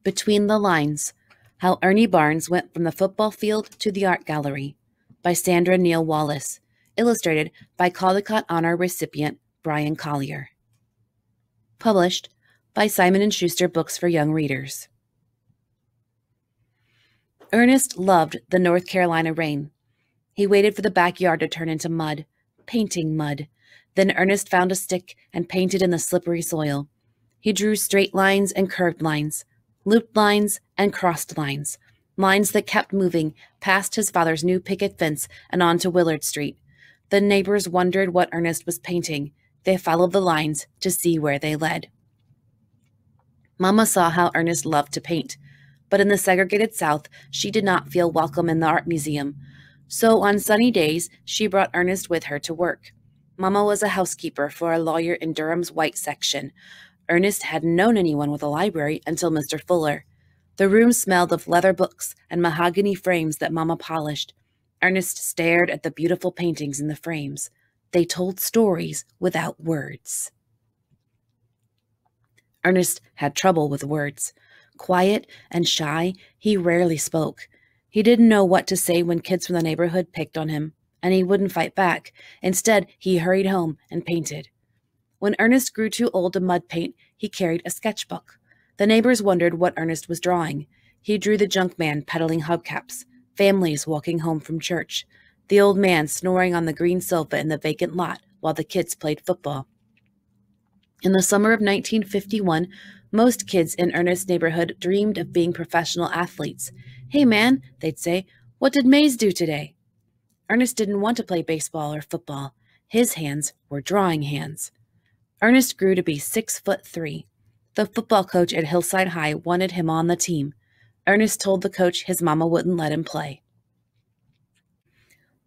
Between the Lines: How Ernie Barnes Went from the Football Field to the Art Gallery, by Sandra Neal Wallace, illustrated by Caldecott Honor recipient Brian Collier. Published by Simon & Schuster Books for Young Readers. Ernest loved the North Carolina rain. He waited for the backyard to turn into mud, painting mud. Then Ernest found a stick and painted in the slippery soil. He drew straight lines and curved lines, looped lines and crossed lines, lines that kept moving past his father's new picket fence and onto Willard Street. The neighbors wondered what Ernest was painting. They followed the lines to see where they led. Mama saw how Ernest loved to paint, but in the segregated South, she did not feel welcome in the art museum. So on sunny days, she brought Ernest with her to work. Mama was a housekeeper for a lawyer in Durham's white section. Ernest hadn't known anyone with a library until Mr. Fuller. The room smelled of leather books and mahogany frames that Mama polished. Ernest stared at the beautiful paintings in the frames. They told stories without words. Ernest had trouble with words. Quiet and shy, he rarely spoke. He didn't know what to say when kids from the neighborhood picked on him, and he wouldn't fight back. Instead, he hurried home and painted. When Ernest grew too old to mud paint, he carried a sketchbook. The neighbors wondered what Ernest was drawing. He drew the junk man peddling hubcaps, families walking home from church, the old man snoring on the green sofa in the vacant lot while the kids played football. In the summer of 1951, most kids in Ernest's neighborhood dreamed of being professional athletes. "Hey, man," they'd say, "what did Mays do today?" Ernest didn't want to play baseball or football. His hands were drawing hands. Ernest grew to be 6'3". The football coach at Hillside High wanted him on the team. Ernest told the coach his mama wouldn't let him play.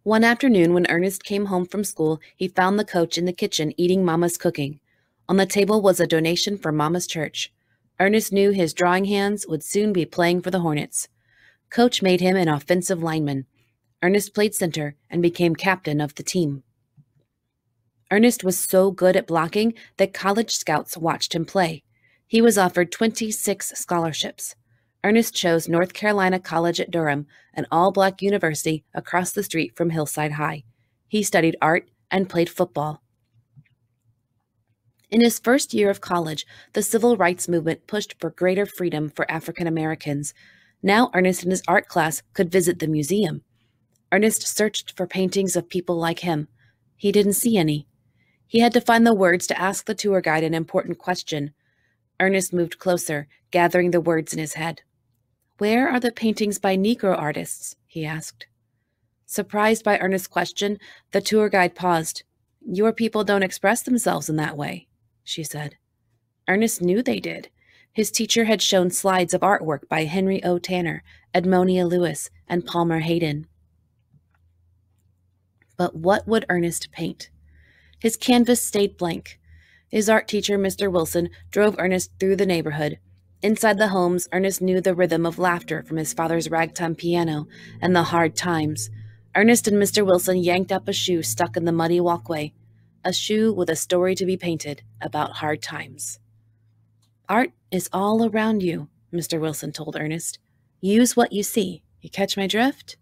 One afternoon when Ernest came home from school, he found the coach in the kitchen eating Mama's cooking. On the table was a donation for Mama's church. Ernest knew his drawing hands would soon be playing for the Hornets. Coach made him an offensive lineman. Ernest played center and became captain of the team. Ernest was so good at blocking that college scouts watched him play. He was offered 26 scholarships. Ernest chose North Carolina College at Durham, an all-black university across the street from Hillside High. He studied art and played football. In his first year of college, the civil rights movement pushed for greater freedom for African Americans. Now Ernest and his art class could visit the museum. Ernest searched for paintings of people like him. He didn't see any. He had to find the words to ask the tour guide an important question. Ernest moved closer, gathering the words in his head. "Where are the paintings by Negro artists?" he asked. Surprised by Ernest's question, the tour guide paused. "Your people don't express themselves in that way," she said. Ernest knew they did. His teacher had shown slides of artwork by Henry O. Tanner, Edmonia Lewis, and Palmer Hayden. But what would Ernest paint? His canvas stayed blank. His art teacher, Mr. Wilson, drove Ernest through the neighborhood. Inside the homes, Ernest knew the rhythm of laughter from his father's ragtime piano and the hard times. Ernest and Mr. Wilson yanked up a shoe stuck in the muddy walkway, a shoe with a story to be painted about hard times. "Art is all around you," Mr. Wilson told Ernest. "Use what you see. You catch my drift?"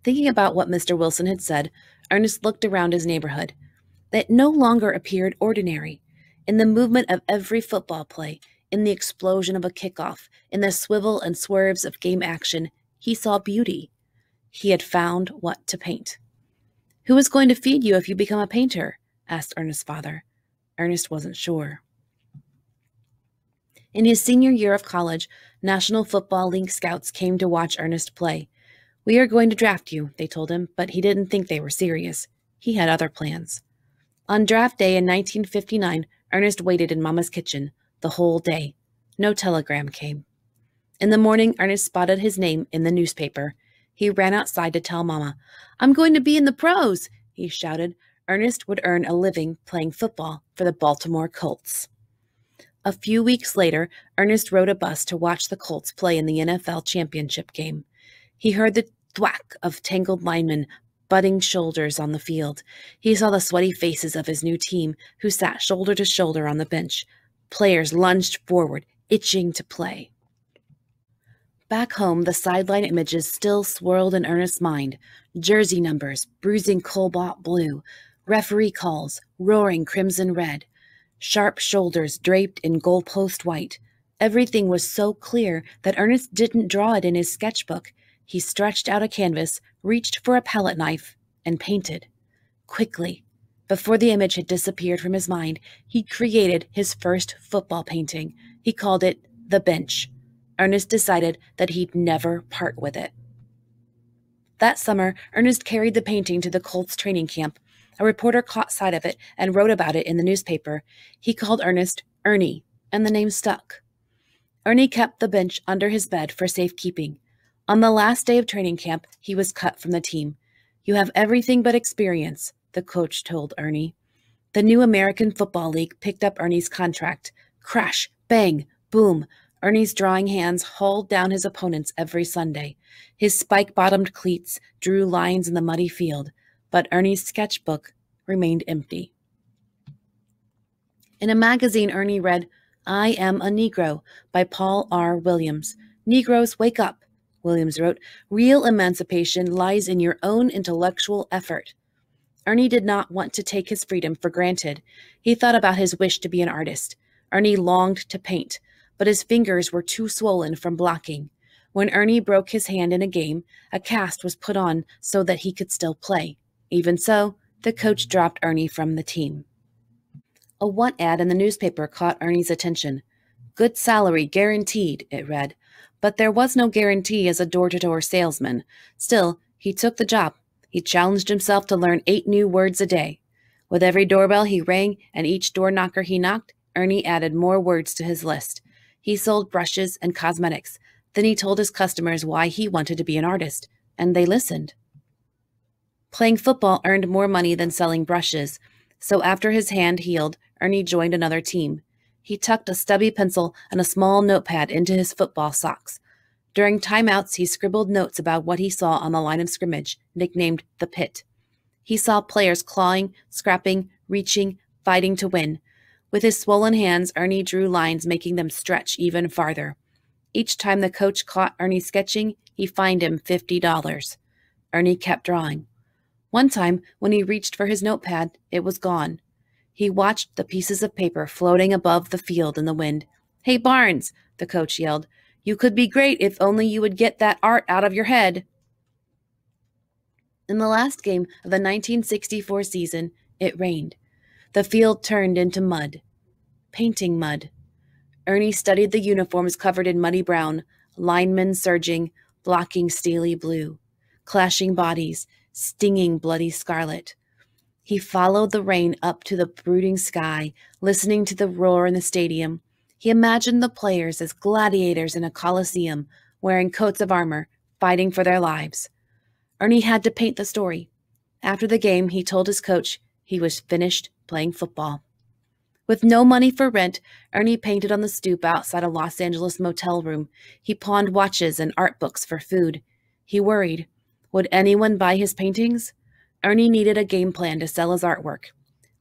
Thinking about what Mr. Wilson had said, Ernest looked around his neighborhood. It no longer appeared ordinary. In the movement of every football play, in the explosion of a kickoff, in the swivel and swerves of game action, he saw beauty. He had found what to paint. "Who is going to feed you if you become a painter?" asked Ernest's father. Ernest wasn't sure. In his senior year of college, National Football League scouts came to watch Ernest play. "We are going to draft you," they told him, but he didn't think they were serious. He had other plans. On draft day in 1959, Ernest waited in Mama's kitchen the whole day. No telegram came. In the morning, Ernest spotted his name in the newspaper. He ran outside to tell Mama. "I'm going to be in the pros," he shouted. Ernest would earn a living playing football for the Baltimore Colts. A few weeks later, Ernest rode a bus to watch the Colts play in the NFL championship game. He heard the thwack of tangled linemen butting shoulders on the field. He saw the sweaty faces of his new team, who sat shoulder to shoulder on the bench. Players lunged forward, itching to play. Back home, the sideline images still swirled in Ernest's mind. Jersey numbers, bruising cobalt blue, referee calls, roaring crimson red, sharp shoulders draped in goalpost white. Everything was so clear that Ernest didn't draw it in his sketchbook. He stretched out a canvas, reached for a palette knife, and painted. Quickly, before the image had disappeared from his mind, he created his first football painting. He called it The Bench. Ernest decided that he'd never part with it. That summer, Ernest carried the painting to the Colts training camp. A reporter caught sight of it and wrote about it in the newspaper. He called Ernest Ernie, and the name stuck. Ernie kept the bench under his bed for safekeeping. On the last day of training camp, he was cut from the team. "You have everything but experience," the coach told Ernie. The new American Football League picked up Ernie's contract. Crash, bang, boom. Ernie's drawing hands hauled down his opponents every Sunday. His spike-bottomed cleats drew lines in the muddy field, but Ernie's sketchbook remained empty. In a magazine, Ernie read, "I Am a Negro" by Paul R. Williams. "Negroes, wake up," Williams wrote. "Real emancipation lies in your own intellectual effort." Ernie did not want to take his freedom for granted. He thought about his wish to be an artist. Ernie longed to paint, but his fingers were too swollen from blocking. When Ernie broke his hand in a game, a cast was put on so that he could still play. Even so, the coach dropped Ernie from the team. A want ad in the newspaper caught Ernie's attention. "Good salary guaranteed," it read. But there was no guarantee as a door-to-door salesman. Still, he took the job. He challenged himself to learn 8 new words a day. With every doorbell he rang and each door knocker he knocked, Ernie added more words to his list. He sold brushes and cosmetics. Then he told his customers why he wanted to be an artist, and they listened. Playing football earned more money than selling brushes, so after his hand healed, Ernie joined another team. He tucked a stubby pencil and a small notepad into his football socks. During timeouts, he scribbled notes about what he saw on the line of scrimmage, nicknamed the Pit. He saw players clawing, scrapping, reaching, fighting to win. With his swollen hands, Ernie drew lines, making them stretch even farther. Each time the coach caught Ernie sketching, he fined him $50. Ernie kept drawing. One time, when he reached for his notepad, it was gone. He watched the pieces of paper floating above the field in the wind. "Hey, Barnes," the coach yelled, "you could be great if only you would get that art out of your head." In the last game of the 1964 season, it rained. The field turned into mud. Painting mud. Ernie studied the uniforms covered in muddy brown, linemen surging, blocking steely blue, clashing bodies, stinging bloody scarlet. He followed the rain up to the brooding sky, listening to the roar in the stadium. He imagined the players as gladiators in a coliseum, wearing coats of armor, fighting for their lives. Ernie had to paint the story. After the game, he told his coach he was finished playing football. With no money for rent, Ernie painted on the stoop outside a Los Angeles motel room. He pawned watches and art books for food. He worried. Would anyone buy his paintings? Ernie needed a game plan to sell his artwork.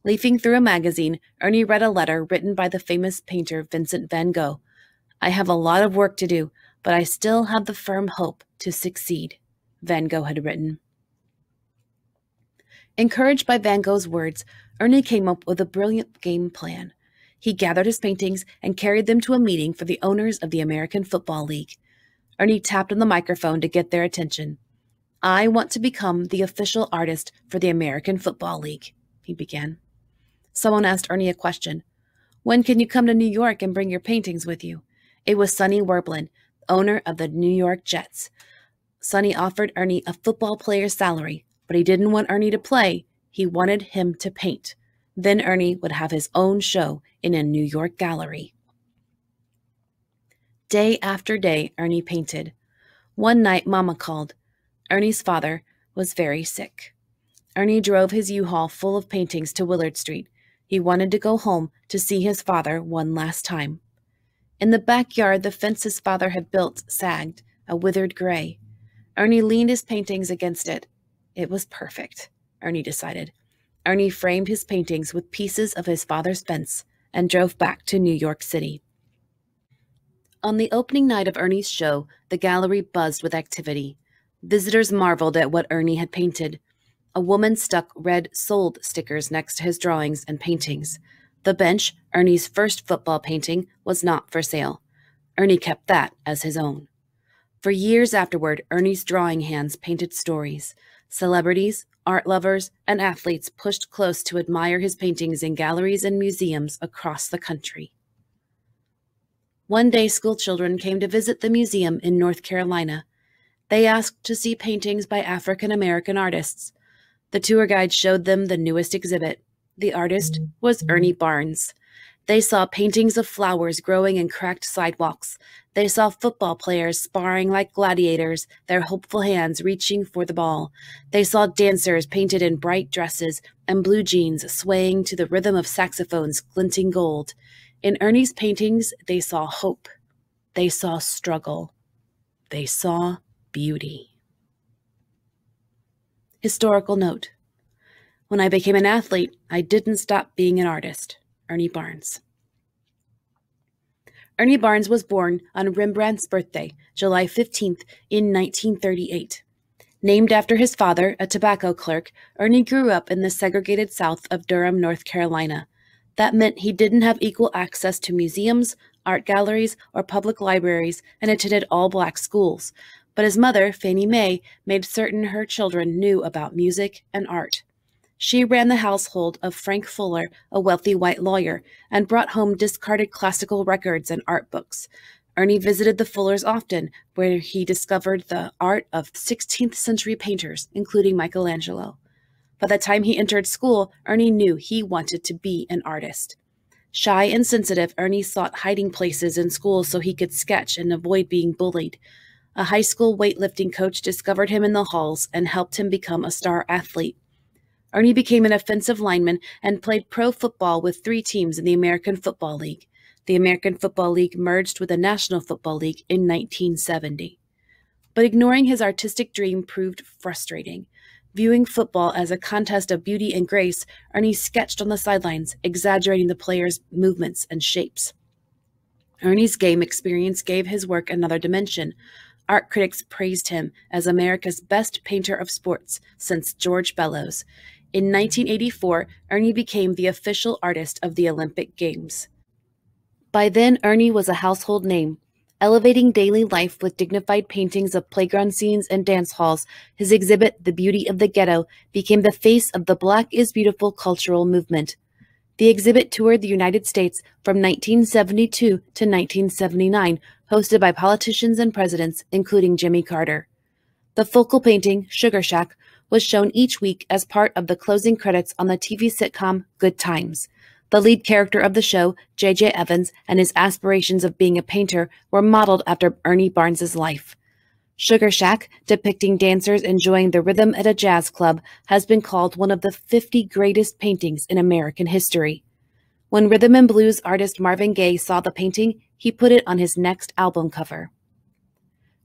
Leafing through a magazine, Ernie read a letter written by the famous painter Vincent van Gogh. "I have a lot of work to do, but I still have the firm hope to succeed," Van Gogh had written. Encouraged by Van Gogh's words, Ernie came up with a brilliant game plan. He gathered his paintings and carried them to a meeting for the owners of the American Football League. Ernie tapped on the microphone to get their attention. "I want to become the official artist for the American Football League," he began. Someone asked Ernie a question. "When can you come to New York and bring your paintings with you?" It was Sonny Werblin, owner of the New York Jets. Sonny offered Ernie a football player's salary, but he didn't want Ernie to play. He wanted him to paint. Then Ernie would have his own show in a New York gallery. Day after day, Ernie painted. One night, Mama called. Ernie's father was very sick. Ernie drove his U-Haul full of paintings to Willard Street. He wanted to go home to see his father one last time. In the backyard, the fence his father had built sagged, a withered gray. Ernie leaned his paintings against it. It was perfect, Ernie decided. Ernie framed his paintings with pieces of his father's fence and drove back to New York City. On the opening night of Ernie's show, the gallery buzzed with activity. Visitors marveled at what Ernie had painted. A woman stuck red "Sold" stickers next to his drawings and paintings. The bench, Ernie's first football painting, was not for sale. Ernie kept that as his own. For years afterward, Ernie's drawing hands painted stories. Celebrities, art lovers, and athletes pushed close to admire his paintings in galleries and museums across the country. One day, school children came to visit the museum in North Carolina. They asked to see paintings by African American artists. The tour guide showed them the newest exhibit. The artist was Ernie Barnes. They saw paintings of flowers growing in cracked sidewalks. They saw football players sparring like gladiators, their hopeful hands reaching for the ball. They saw dancers painted in bright dresses and blue jeans swaying to the rhythm of saxophones glinting gold. In Ernie's paintings, they saw hope. They saw struggle. They saw beauty. Historical note. When I became an athlete, I didn't stop being an artist. Ernie Barnes. Ernie Barnes was born on Rembrandt's birthday, July 15th, in 1938. Named after his father, a tobacco clerk, Ernie grew up in the segregated south of Durham, North Carolina. That meant he didn't have equal access to museums, art galleries, or public libraries, and attended all-black schools. But his mother, Fannie Mae, made certain her children knew about music and art. She ran the household of Frank Fuller, a wealthy white lawyer, and brought home discarded classical records and art books. Ernie visited the Fullers often, where he discovered the art of 16th century painters, including Michelangelo. By the time he entered school, Ernie knew he wanted to be an artist. Shy and sensitive, Ernie sought hiding places in school so he could sketch and avoid being bullied. A high school weightlifting coach discovered him in the halls and helped him become a star athlete. Ernie became an offensive lineman and played pro football with 3 teams in the American Football League. The American Football League merged with the National Football League in 1970. But ignoring his artistic dream proved frustrating. Viewing football as a contest of beauty and grace, Ernie sketched on the sidelines, exaggerating the players' movements and shapes. Ernie's game experience gave his work another dimension. Art critics praised him as America's best painter of sports since George Bellows. In 1984, Ernie became the official artist of the Olympic Games. By then, Ernie was a household name. Elevating daily life with dignified paintings of playground scenes and dance halls, his exhibit, The Beauty of the Ghetto, became the face of the Black is Beautiful cultural movement. The exhibit toured the United States from 1972 to 1979, hosted by politicians and presidents, including Jimmy Carter. The focal painting, Sugar Shack, was shown each week as part of the closing credits on the TV sitcom Good Times. The lead character of the show, J.J. Evans, and his aspirations of being a painter were modeled after Ernie Barnes's life. Sugar Shack, depicting dancers enjoying the rhythm at a jazz club, has been called one of the 50 greatest paintings in American history. When rhythm and blues artist Marvin Gaye saw the painting, he put it on his next album cover.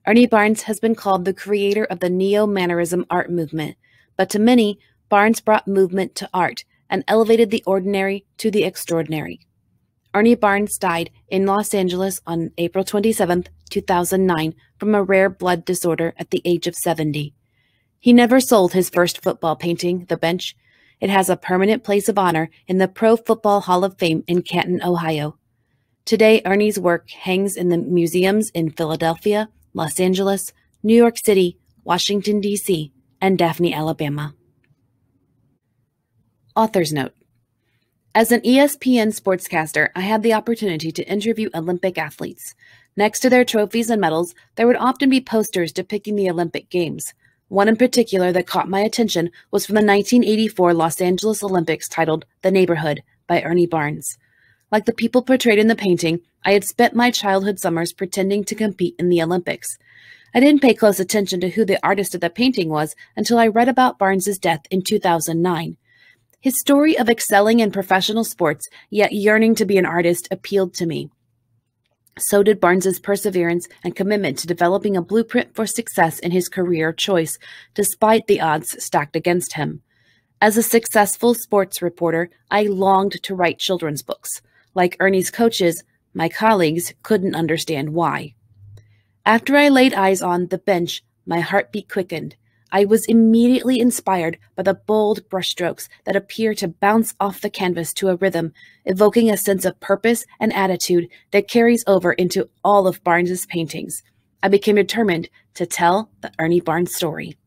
Ernie Barnes has been called the creator of the Neo-Mannerism art movement, but to many, Barnes brought movement to art and elevated the ordinary to the extraordinary. Ernie Barnes died in Los Angeles on April 27, 2009, from a rare blood disorder at the age of 70. He never sold his first football painting, The Bench. It has a permanent place of honor in the Pro Football Hall of Fame in Canton, Ohio. Today, Ernie's work hangs in the museums in Philadelphia, Los Angeles, New York City, Washington, D.C., and Daphne, Alabama. Author's note. As an ESPN sportscaster, I had the opportunity to interview Olympic athletes. Next to their trophies and medals, there would often be posters depicting the Olympic Games. One in particular that caught my attention was from the 1984 Los Angeles Olympics titled The Neighborhood by Ernie Barnes. Like the people portrayed in the painting, I had spent my childhood summers pretending to compete in the Olympics. I didn't pay close attention to who the artist of the painting was until I read about Barnes's death in 2009. His story of excelling in professional sports, yet yearning to be an artist, appealed to me. So did Barnes's perseverance and commitment to developing a blueprint for success in his career choice, despite the odds stacked against him. As a successful sports reporter, I longed to write children's books. Like Ernie's coaches, My colleagues couldn't understand why. After I laid eyes on the bench, my heartbeat quickened. I was immediately inspired by the bold brushstrokes that appear to bounce off the canvas to a rhythm, evoking a sense of purpose and attitude that carries over into all of Barnes's paintings. I became determined to tell the Ernie Barnes story.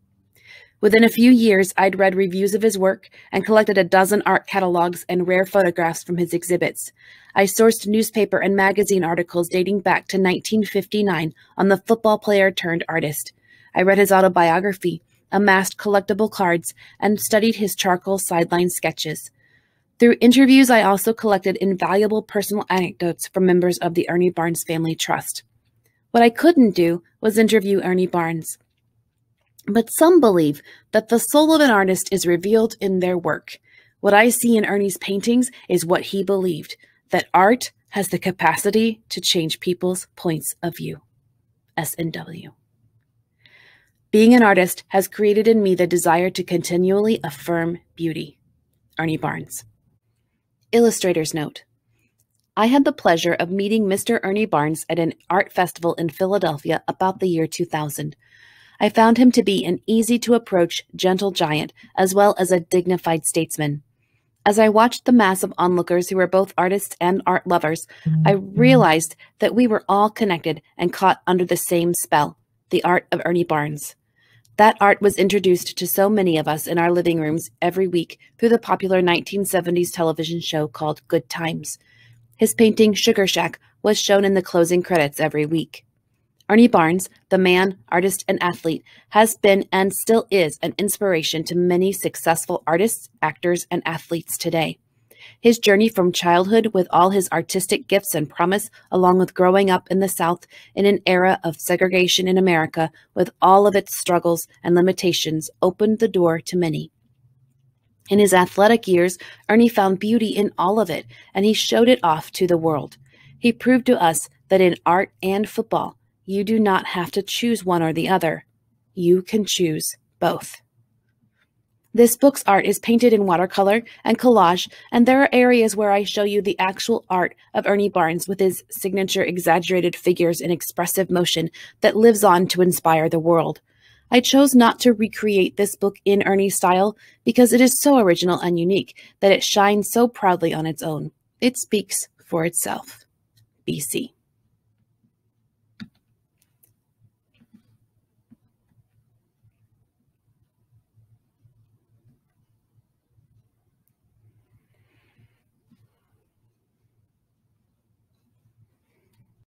Within a few years, I'd read reviews of his work and collected a dozen art catalogs and rare photographs from his exhibits. I sourced newspaper and magazine articles dating back to 1959 on the football player turned artist. I read his autobiography, amassed collectible cards, and studied his charcoal sideline sketches. Through interviews, I also collected invaluable personal anecdotes from members of the Ernie Barnes Family Trust. What I couldn't do was interview Ernie Barnes. But some believe that the soul of an artist is revealed in their work. What I see in Ernie's paintings is what he believed, that art has the capacity to change people's points of view. SNW. Being an artist has created in me the desire to continually affirm beauty. Ernie Barnes. Illustrator's note. I had the pleasure of meeting Mr. Ernie Barnes at an art festival in Philadelphia about the year 2000. I found him to be an easy-to-approach, gentle giant, as well as a dignified statesman. As I watched the mass of onlookers who were both artists and art lovers, I realized that we were all connected and caught under the same spell, the art of Ernie Barnes. That art was introduced to so many of us in our living rooms every week through the popular 1970s television show called Good Times. His painting, Sugar Shack, was shown in the closing credits every week. Ernie Barnes, the man, artist, and athlete, has been and still is an inspiration to many successful artists, actors, and athletes today. His journey from childhood with all his artistic gifts and promise, along with growing up in the South in an era of segregation in America with all of its struggles and limitations, opened the door to many. In his athletic years, Ernie found beauty in all of it, and he showed it off to the world. He proved to us that in art and football, you do not have to choose one or the other. You can choose both. This book's art is painted in watercolor and collage, and there are areas where I show you the actual art of Ernie Barnes with his signature exaggerated figures and expressive motion that lives on to inspire the world. I chose not to recreate this book in Ernie's style because it is so original and unique that it shines so proudly on its own. It speaks for itself. BC.